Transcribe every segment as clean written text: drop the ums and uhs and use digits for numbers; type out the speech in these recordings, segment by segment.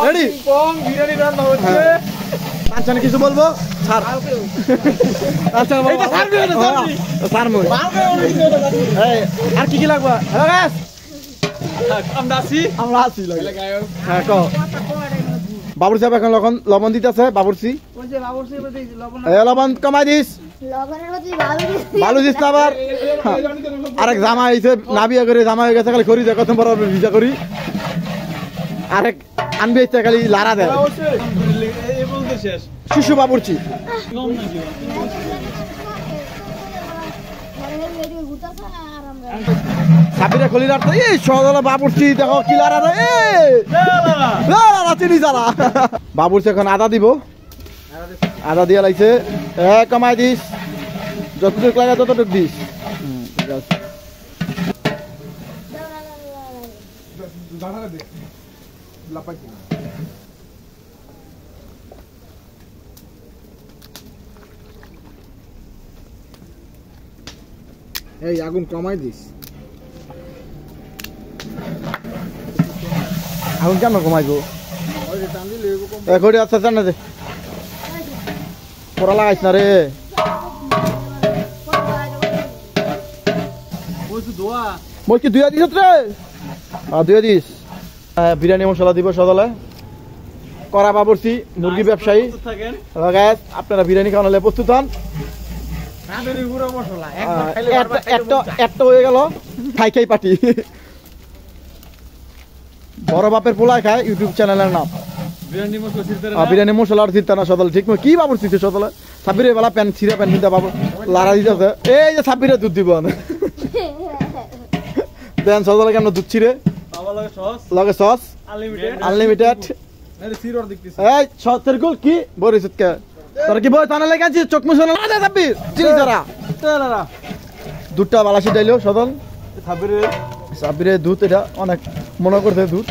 ready biryani রান্না হচ্ছে আচ্ছা কিছু বলবো স্যার আচ্ছা স্যার মই এই আর কি কি লাগবে হ্যালো গাইস আমরা আছি হ্যাঁ কো বাবুর সাহেব এখন লবণ দিতেছে বাবুরসি লবণ কমাই দিস বালু দিস না আবার আরেক জামা হয়েছে নাবিয়া করে জামা হয়ে গেছে খালি করি দেয় কত বড় ভিজা করি আরেক আনবি হচ্ছে খালি লারা দেয় শিশু বাবুরচি সাবিরা খলি রাখতে এই সদলা বাবুরচি দেখো কি লারা দেয় চিনি যারা বাবুরচি এখন আদা দিব আদা দিয়া লাগছে কমাই দিস যতটুক লাগে ততটুক দিস এই আগুন কমাই দিস আগুন কেন কমাইবো আচ্ছা জানা দে পড়া লাগাইছ না রে বলছি দুয়া দিস রে দুয়া দিস বিরিয়ানি মশলা দিব সদলে করা বাবুরচি মুরগি ব্যবসায়ী আপনারা বিরিয়ানি খাওয়ালে প্রস্তুত হন একটা হয়ে গেল খাই খাই পাটি বড় বাপের পোলায় খায় ইউটিউব চ্যানেলের নাম বিরিয়ানি মশলা আর ছিড়তে না সদল ঠিক কি বাবুর ছিড়ছে সদলে সাবিরে বেলা প্যান্ট ছিঁড়ে প্যান্ট কিনতে বাবু লারা দিতেছে এই যে সাবিরে দুধ দিব দেন সদলে কেন দুধ ছিঁড়ে লগে সস আনলিমিটেড এই সসের গোল কি বরিস কে তোর কি বই টানা লেগে আছিস চোখ মুছে না দে সাবির চিনি যারা দুধটা বালাসি ডাইলো সদল সাবিরে দুধ এটা অনেক মনে করছে দুধ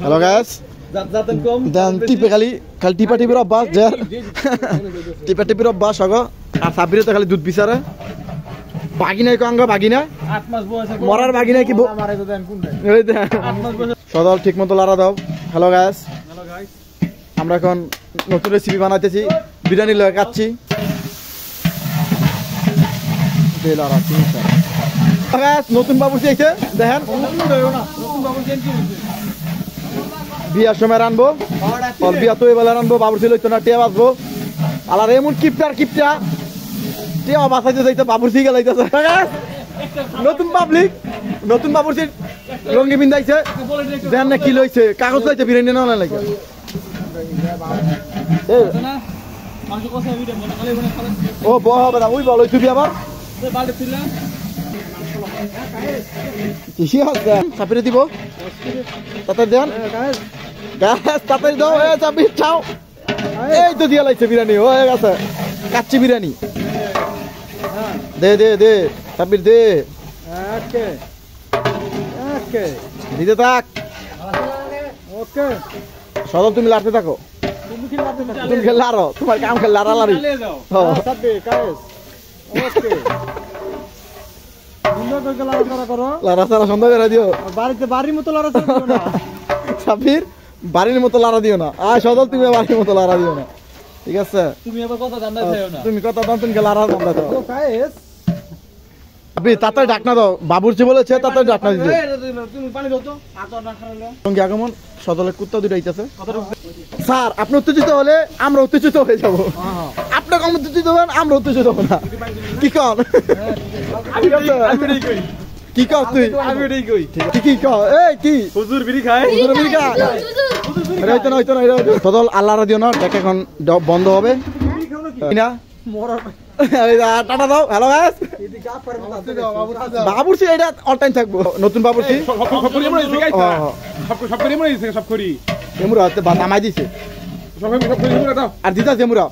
হ্যালো গাইস দেন টিপে খালি টিপা টিপির অভ্যাস টিপা টিপির অভ্যাস হগ আর সাবিরে তো খালি দুধ বিচারে বাগি নাই কাঙ্গ বাগি না মরার বাগি নাই কি সদল ঠিক মতো লারা দাও হ্যালো গাইস আমরা এখন নতুন রেসিপি বানাইতেছি বিরিয়ানি লয়ে খাচ্ছি নতুন বাবুর্চি আইছে দেখেন বিয়ার সময় রানবো বিয়া তো এবেলা রানবো বাবুর্চি লইতো না টিয়া বাঁচবো আলার এমন কিপটা টিয়া বাঁচাইতে যাইতে বাবুর্চি গেলাইতেছে নতুন বাবুর্চির রঙ্গি বিন্দাইছে দেখেন না কি লইছে কাগজ লইছে বিরিয়ানি না লাগে ও বহ হবে না ওই বলো তুই আবার চাপিরে দিব তাতে দেন তাড়াতাড়ি দাও চাপি চাও এই তো দিয়া লাগছে বিরিয়ানি হয়ে গেছে কাচ্চি বিরিয়ানি দে দে দে চাপির দে দিতে থাক ওকে সদল তুমি লাড়তে থাকো তুমি লাড়ো তোমার কাম খেল লাড়ালাড়ি বাড়ির মতো লাড়া দিও না আর সদল তুমি বাড়ির মতো লাড়া দিও না ঠিক আছে তুমি কথা দাও তুমি লাড়া তাড়াতাড়ি ডাকনা দাও বাবুর্চি বলেছে তাড়াতাড়ি ডাকনা দিতে আগমন সদলের কুত্তা দুটো আইতেছে স্যার আপনি উত্তেজিত হলে আমরা উত্তেজিত হয়ে যাবো আপনি কম উত্তেজিত হবেন আমরা উত্তেজিত হবো না কি কন কি কর তুই কি কর এই কি হুজুর বিড়ি খায় সদল আল্লাহরা দিও না দেখ এখন বন্ধ হবে না টাটা দাও হ্যালো গাইস বাবুর্চি এটা অল টাইম থাকবো নতুন বাবুর্চি এমুরা নামাই দিছে আর দিতা এমুরা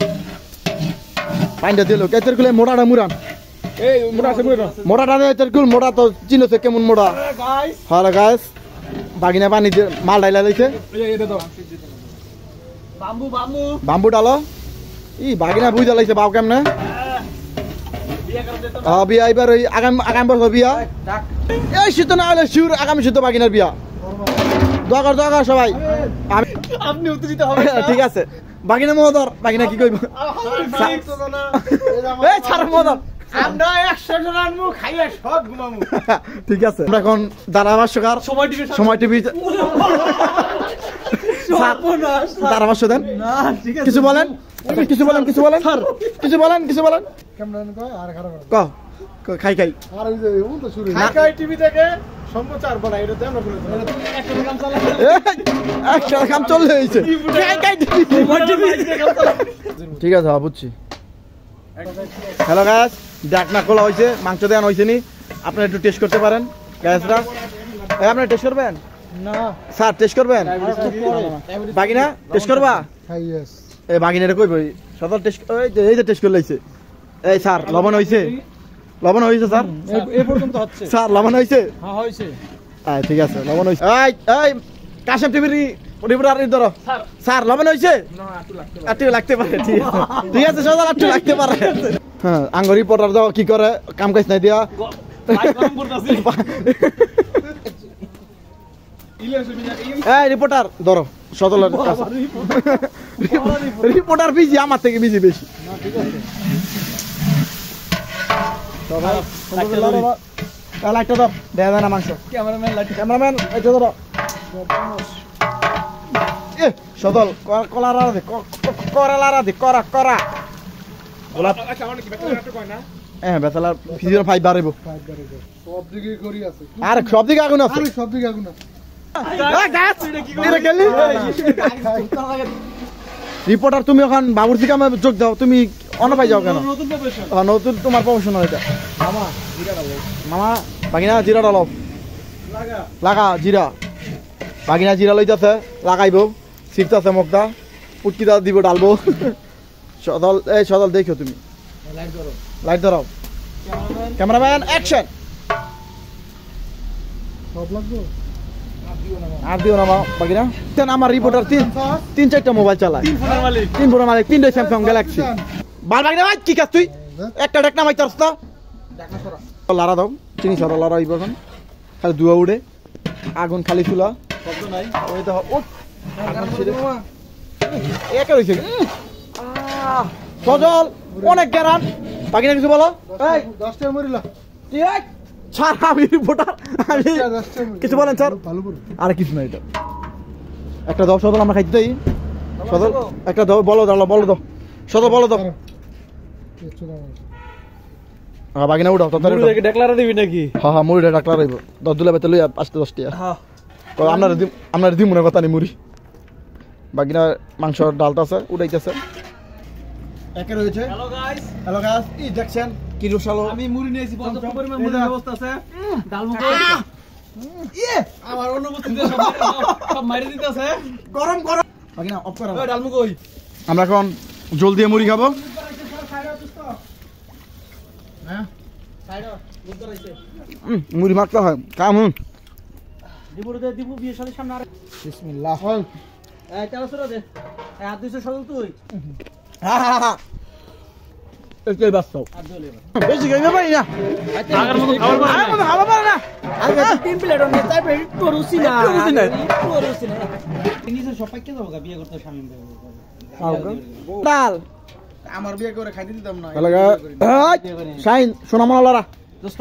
পাইনটা দিল কেতের গুলো মোড়াটা মুরান মোড়াটা মোড়া তো চিনছে কেমন মোড়া হ্যালো গাইস বাগিনা পানি মাল ডাইলা দিছে বাম্বু ডালো ই বাগিনা বুঝা লাগছে বাউ কেমনে বিয়া এবার ওই আগামী বছর বিয়া এই শীত না হলে শিউর আগামী শীত বাগিনার বিয়া দোয়া কর সবাই আপনি উত্তেজিত হবে ঠিক আছে বাগিনা মহোদর বাগিনা কি কইব এই ছাড় মহোদর আমরা 100 জন আনমু খাইয়া সব ঘুমামু ঠিক আছে আমরা এখন ধারাভাষ্যকার সময় টিভি ধারাভাষ্য দেন না ঠিক আছে কিছু বলেন কেমন কয় আর খারাপ খাই আর ওই যে ও তো শুরু খাই টিভি থেকে সম্প্রচার বানাই এটা দেন না বলে একটা কাম চলে হইছে খাই ঠিক আছে বুঝছি হ্যালো গাইস ডাকনা খোলা হইছে মাংস দেন হইছে নি আপনারা একটু টেস্ট করতে পারেন গাইসরা আপনারা টেস্ট করবেন না স্যার টেস্ট করবেন বাগিনা টেস্ট করবা হ্যাঁ यस এই বাগিনারে কইব সদর টেস্ট এই যে টেস্ট করে লইছে এই স্যার লবণ হইছে স্যার এই পর্যন্ত হচ্ছে স্যার লবণ হইছে হ্যাঁ হইছে ঠিক আছে লবণ হইছে এই কাশেম টিভির রিপোর্টার ধরো স্যার লবণ হইছে না আটু লাগতে পারে ঠিক আছে সদর আটু লাগতে পারে হ্যাঁ আঙ্গ রিপোর্টার দাও কি করে কাম কাজ নাই দিয়া গরম করতেছি এই রিপোর্টার ধরো সদলের রিপোর্টার বিজি আমার থেকে বিজি বেশি লাইটটা ধর দেখা যায় না মাংস ক্যামেরাম্যান এটা ধরো সদল করা হ্যাঁ বেতালার ফিজিও 5 বাড়াইব সব দিকে করি আছে আর সব দিকে আগুন আছে রিপোর্টার তুমি এখন বাবুর্চি কামে যোগ দাও তুমি অন্য পাই যাও কেন নতুন তোমার প্রফেশন এটা মামা বাগিনা জিরা ডালো লাগা জিরা বাগিনা জিরা লইতেছে লাগাইব শিখতেছে মুখটা পুটকিটা দিব ডালবো সদল দেখো তুমি লাইট ধরো ক্যামেরাম্যান অ্যাকশন সব লাগবে আর দিও না বাগিনা আমার রিপোর্টার তিন চারটা মোবাইল চালায় তিন ফোনের মালিক তিনটা স্যামসাং গ্যালাক্সি বাগিনা ভাই কি কাজ তুই একটা ডাকনা মাই তারস না লারা দাও চিনি সরা লারা হইব এখন খালি দুয়া উড়ে আগুন খালি চুলা শব্দ নাই ওই তো একা হইছে সজল অনেক গ্যারান বাগিনা কিছু বলো এই 10 টাকা মরিলা ঠিক স্যার আমি রিপোর্টার কিছু বলেন স্যার আর কিছু না এটা একটা দাও সদল আমরা খাইতে দিই সদল একটা দাও বলো দাও সদল বলো দাও বাগিনা উঠাও তাড়াতাড়ি ডেক্লারা দিবি নাকি হ্যাঁ মুড়ি ডেক্লারা দিব 10 দুলা বেতে লই 5 10 টাকা হ্যাঁ আপনার দিই মনে কথা নি মুড়ি বাগিনা মাংস ডালতাছে উঠাইতেছে একে রয়েছে হ্যালো গাইস এই দেখছেন কি রসালো আমি মুড়ি নিয়েছি পর্যাপ্ত পরিমাণ মুড়ির ব্যবস্থা আছে ডালমুখ আমার অনুভূতিতে সব মাইরে দিতেছে গরম বাগিনা অফ করো ওই ডালমুখ ওই আমরা এখন জল দিয়ে মুড়ি খাবো হ্যাঁ সাইডা বুদ্ধ রইছে মুড়ি মাখতে হয় কাম দিবু বিয়ে সালের সামনে আর বিসমিল্লাহ এই তেল সরো দে এই হাত দিছ সজল তুই হ্যাঁ এই বাস সব বেশি খাইবে ভাই না আগের মতো খাবার পারে না আগে 3 প্লেট অন্য তাই পেট করুছি না নিজে সবাই কে যাবো বিয়ে করতে শামিম ডাল আমার বিয়ে করে খাইতে দিতাম না শাইন সোনামলারা দোস্ত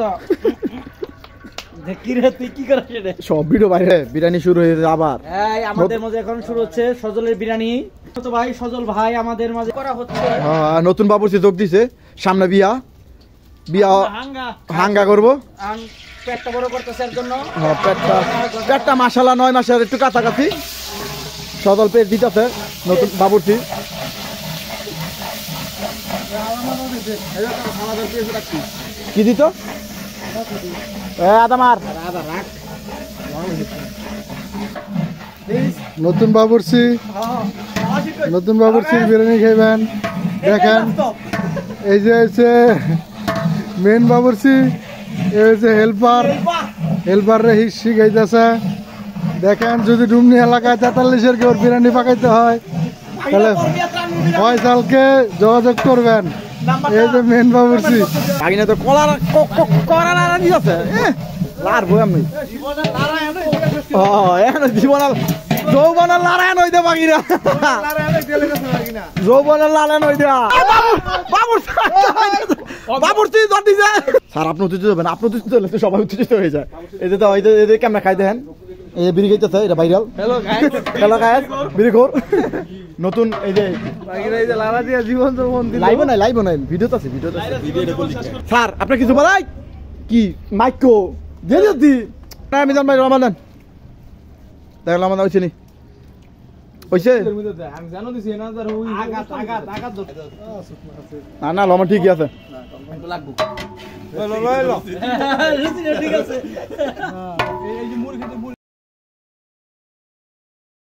দেখি রে তুই কি করিস রে সব ভিডিও বাইরে বিরিয়ানি শুরু হয়ে যাবে আবার এই আমাদের মাঝে এখন শুরু হচ্ছে সজলের বিরিয়ানি তো ভাই সজল ভাই আমাদের মাঝে করা হচ্ছে হ্যাঁ নতুন বাবুর্চি যোগ দিছে সামনে বিয়া হাঙ্গা করব পেটটা বড় করতেছে এর জন্য হ্যাঁ পেটটা মাশাআল্লাহ 9 মাসের একটু কাছাকাছি সজল পেট দিতেছে নতুন বাবুর্চি কি দিত নতুন বাবুর্চির বিরিয়ানি খাইবেন দেখেন এই যে হচ্ছে মেন বাবুর্চি এই হচ্ছে হেল্পার রে শিখাইতেছে দেখেন যদি ডুমনি এলাকায় 43-এর কেউ বিরিয়ানি পাকাইতে হয় তাহলে ফয়সালকে যোগাযোগ করবেন এই যে মেন বাবুর্চি বাগিনা তো করা নাড়া দিয়েছে লাড়বো আমি এখন জীবনাল যৌবনাল নারায়ণ হইতে বাগিনা যৌবনাল নারায়ণ হইতে বাবুর্চি জটি যায় স্যার আপনি উত্তেজিত হবেন আপনি উত্তেজিত হলে সবাই উত্তেজিত হয়ে যায় এই যে তো এদের কেমন খাই দেখেন এই বিড়ি খাইতেছে এটা ভাইরাল হ্যালো গাইস বিড়ি খোর নতুন এই যে লারা দিয়া জীবন যৌবন লাইভ নাই ভিডিওতে আছে স্যার আপনি কিছু বলাই কি মাইকো দিয়ে দিদি আমি জান ভাই রমাদান দেখলাম আমাদের হইছে নি হইছে আমি জানো দিছি না স্যার ওই আগাত না লমা ঠিকই আছে লাগবো ঠিক আছে এই যে মুড়ি খেতে